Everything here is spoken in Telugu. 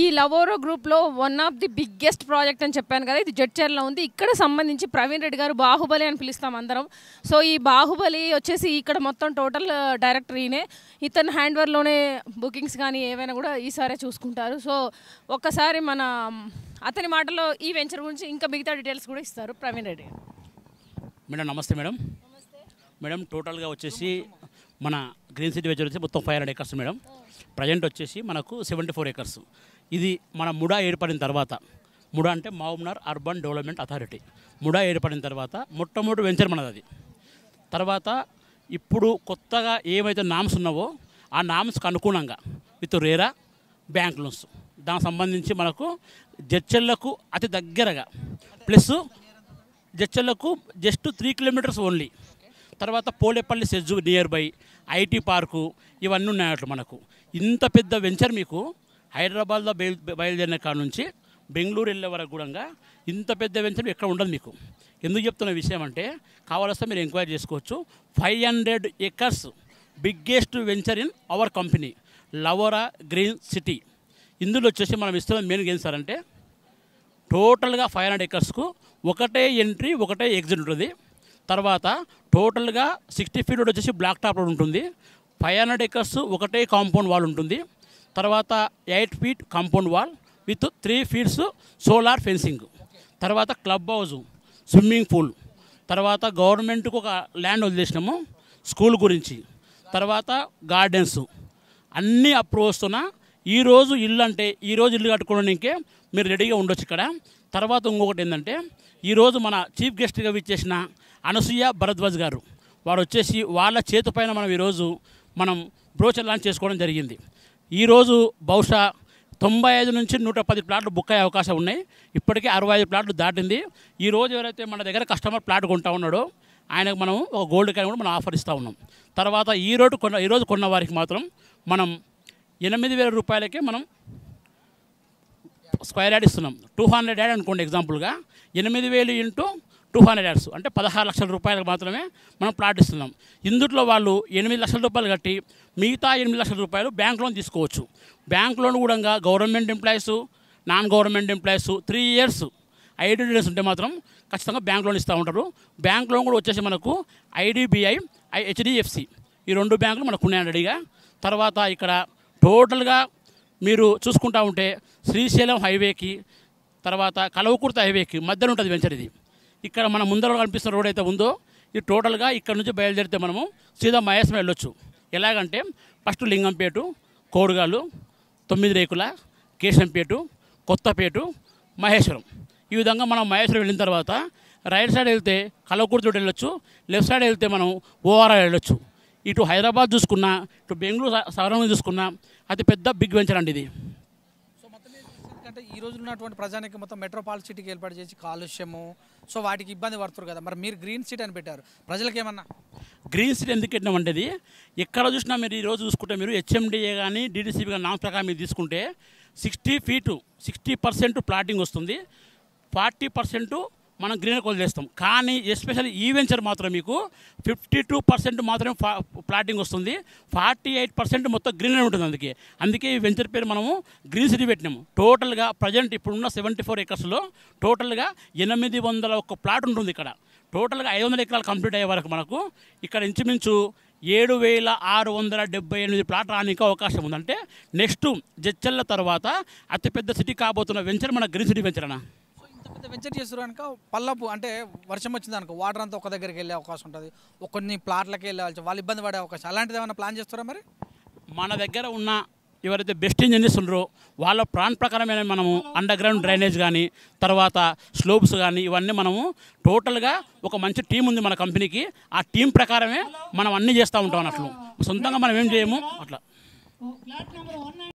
ఈ లవోరో గ్రూప్లో one of the biggest project అని చెప్పాను కదా, ఇది జడ్చర్లో ఉంది. ఇక్కడ సంబంధించి ప్రవీణ్ రెడ్డి గారు బాహుబలి అని పిలుస్తాం అందరం. సో ఈ బాహుబలి వచ్చేసి ఇక్కడ మొత్తం టోటల్ డైరెక్టర్ ఈయనే. ఇతను హ్యాండ్వర్లోనే బుకింగ్స్ కానీ ఏవైనా కూడా ఈసారే చూసుకుంటారు. సో ఒక్కసారి మన అతని మాటలో ఈ వెంచర్ గురించి ఇంకా మిగతా డీటెయిల్స్ కూడా ఇస్తారు ప్రవీణ్ రెడ్డి గారు. మేడం నమస్తే. మేడం టోటల్గా వచ్చేసి మన గ్రీన్ సిటీ వెంచర్ వచ్చి మొత్తం 500 acres మేడం. ప్రజెంట్ వచ్చేసి మనకు 74 acres. ఇది మన ముడా ఏర్పడిన తర్వాత, ముడా అంటే Mahabubnagar urban development authority, MUDA ఏర్పడిన తర్వాత మొట్టమొదటి వెంచర్ మనది. అది తర్వాత ఇప్పుడు కొత్తగా ఏమైతే నామ్స్ ఉన్నావో ఆ నామ్స్కి అనుగుణంగా విత్ రేరా బ్యాంక్ లోన్స్ దానికి సంబంధించి మనకు జడ్చర్లకు అతి దగ్గరగా, ప్లస్ జడ్చర్లకు జస్ట్ 3 kilometers ఓన్లీ. తర్వాత Polepally SEZ near by, IT park ఇవన్నీ ఉన్నాయట్లు. మనకు ఇంత పెద్ద వెంచర్ మీకు హైదరాబాద్లో బయలుదేరిన కాడ నుంచి బెంగళూరు వెళ్ళే వరకు కూడా ఇంత పెద్ద వెంచర్ ఎక్కడ ఉండదు మీకు. ఎందుకు చెప్తున్న విషయం అంటే కావాల్స్తే మీరు ఎంక్వైరీ చేసుకోవచ్చు. 500 acres biggest venture in our company Lavora green city. ఇందులో వచ్చేసి మనం ఇస్తున్న మెయిన్ ఏం సార్ అంటే టోటల్గా 500 acresకు ఒకటే ఎంట్రీ ఒకటే ఎగ్జిట్ ఉంటుంది. తర్వాత టోటల్గా 60 feet రోడ్ వచ్చేసి బ్లాక్ టాప్ రోడ్ ఉంటుంది. 500 acres ఒకటే కాంపౌండ్ వాల్ ఉంటుంది. తర్వాత 8 feet compound wall with 3 feet solar fencing. తర్వాత క్లబ్ హౌస్, స్విమ్మింగ్ పూల్. తర్వాత గవర్నమెంట్కు ఒక ల్యాండ్ వదిలేసినాము స్కూల్ గురించి. తర్వాత గార్డెన్స్ అన్నీ అప్రూవ్ వస్తున్నా. ఈరోజు ఇల్లు అంటే ఈరోజు ఇల్లు కట్టుకోవడానికే మీరు రెడీగా ఉండొచ్చు ఇక్కడ. తర్వాత ఇంకొకటి ఏంటంటే ఈరోజు మన చీఫ్ గెస్ట్గా విచ్చేసిన అనసూయ భరద్వాజ్ గారు, వారు వచ్చేసి వాళ్ళ చేతిపైన మనం ఈరోజు బ్రోచర్ లాంచ్ చేసుకోవడం జరిగింది. ఈరోజు బహుశా 95 నుంచి 110 ప్లాట్లు బుక్ అయ్యే అవకాశం ఉన్నాయి. ఇప్పటికే 65 ప్లాట్లు దాటింది. ఈరోజు ఎవరైతే మన దగ్గర కస్టమర్ ప్లాట్ కొంటా ఉన్నాడో ఆయనకు మనం ఒక గోల్డ్ కాయిన్ కూడా మనం ఆఫర్ ఇస్తూ ఉన్నాం. తర్వాత ఈరోజు కొన్న వారికి మాత్రం మనం 8,000 రూపాయలకే మనం స్క్వేర్ యార్డ్ ఇస్తున్నాం. 200 యార్డ్ అనుకోండి ఎగ్జాంపుల్గా, 8,000 ఇంటూ 200 యార్డ్స్ అంటే 16 లక్షల రూపాయలకు మాత్రమే మనం ప్లాట్ ఇస్తున్నాం. ఇందులో వాళ్ళు 8 లక్షల రూపాయలు కట్టి మిగతా 8 లక్షల రూపాయలు బ్యాంక్ లోన్ తీసుకోవచ్చు. బ్యాంక్ లోన్ కూడా government employees, non government employees 3 years identities ఉంటే మాత్రం ఖచ్చితంగా బ్యాంక్ లోన్ ఇస్తూ ఉంటారు. బ్యాంక్ లోన్ కూడా వచ్చేసి మనకు IDBI, HDFC ఈ 2 బ్యాంకులు మనకు ఉన్నాయండి రెడీగా. తర్వాత ఇక్కడ టోటల్గా మీరు చూసుకుంటూ ఉంటే శ్రీశైలం హైవేకి, తర్వాత కలవకుర్తి హైవేకి మధ్యలో ఉంటుంది వెంచర్ ఇది. ఇక్కడ మన ముందర కనిపిస్తున్న రోడ్ అయితే ఉందో ఇది టోటల్గా ఇక్కడ నుంచి బయలుదేరితే మనము సీదా మహేశ్వరం వెళ్ళొచ్చు. ఎలాగంటే ఫస్ట్ లింగంపేట, కోడుగాలు, 9 రేకుల, కేశంపేట, కొత్తపేట, మహేశ్వరం. ఈ విధంగా మనం మహేశ్వరం వెళ్ళిన తర్వాత రైట్ సైడ్ వెళ్తే కలవకుర్తి రోడ్ వెళ్ళొచ్చు, లెఫ్ట్ సైడ్ వెళ్తే మనం ఓఆర్ఆర్ వెళ్ళొచ్చు. ఇటు హైదరాబాద్ చూసుకున్నా, ఇటు బెంగళూరు సరౌండింగ్ చూసుకున్నా అతి పెద్ద బిగ్ వెంచర్ అండి ఇది. సో మొత్తం అంటే ఈ రోజు ఉన్నటువంటి ప్రజానికి మొత్తం మెట్రోపాలిటన్ సిటీకి ఏర్పాటు చేసి కాలుష్యము, సో వాటికి ఇబ్బంది పడుతుంది కదా, మరి మీరు గ్రీన్ సిటీ అని పెట్టారు, ప్రజలకు ఏమన్నా గ్రీన్ సిటీ ఎందుకు పెట్టినామంటే ఎక్కడ చూసినా మీరు ఈరోజు చూసుకుంటే మీరు HMDA కానీ DDCP కానీ నామ్స్ ప్రకారం మీరు తీసుకుంటే 60 feet 60% ప్లాటింగ్ వస్తుంది, 40% మనం గ్రీనరీ వదిలేస్తాం. కానీ ఎస్పెషల్లీ ఈ వెంచర్ మాత్రం మీకు 52% మాత్రమే ప్లాటింగ్ వస్తుంది, 48% మొత్తం గ్రీనరీ ఉంటుంది. అందుకే ఈ వెంచర్ పేరు మనము గ్రీన్ సిటీ పెట్టినాము. టోటల్గా ప్రజెంట్ ఇప్పుడున్న 74 acresలో టోటల్గా 801 ప్లాట్ ఉంటుంది. ఇక్కడ టోటల్గా 500 acres కంప్లీట్ అయ్యే వరకు మనకు ఇక్కడ ఇంచుమించు 7,678 ప్లాట్ రానికి అవకాశం ఉంది. అంటే నెక్స్ట్ జడ్చర్ల తర్వాత అతిపెద్ద సిటీ కాబోతున్న వెంచర్ మన గ్రీన్ సిటీ వెంచర్ అన్న. పెద్ద వెంచర్ చేస్తారు కనుక పల్లపు అంటే వర్షం వచ్చింది అనుకో వాటర్ అంతా ఒక దగ్గరికి వెళ్ళే అవకాశం ఉంటుంది, కొన్ని ప్లాట్లకి వెళ్ళాల్సి వాళ్ళు ఇబ్బంది పడే అవకాశం, అలాంటిది ఏమైనా ప్లాన్ చేస్తారా? మరి మన దగ్గర ఉన్న ఎవరైతే బెస్ట్ ఇంజనీర్స్ ఉన్నారో వాళ్ళ ప్లాన్ ప్రకారమైన మనము అండర్ గ్రౌండ్ డ్రైనేజ్ కానీ, తర్వాత స్లోప్స్ కానీ ఇవన్నీ మనము టోటల్గా ఒక మంచి టీం ఉంది మన కంపెనీకి. ఆ టీం ప్రకారమే మనం అన్నీ చేస్తూ ఉంటాం అన్నట్లు. సొంతంగా మనం ఏం చేయము అట్లా.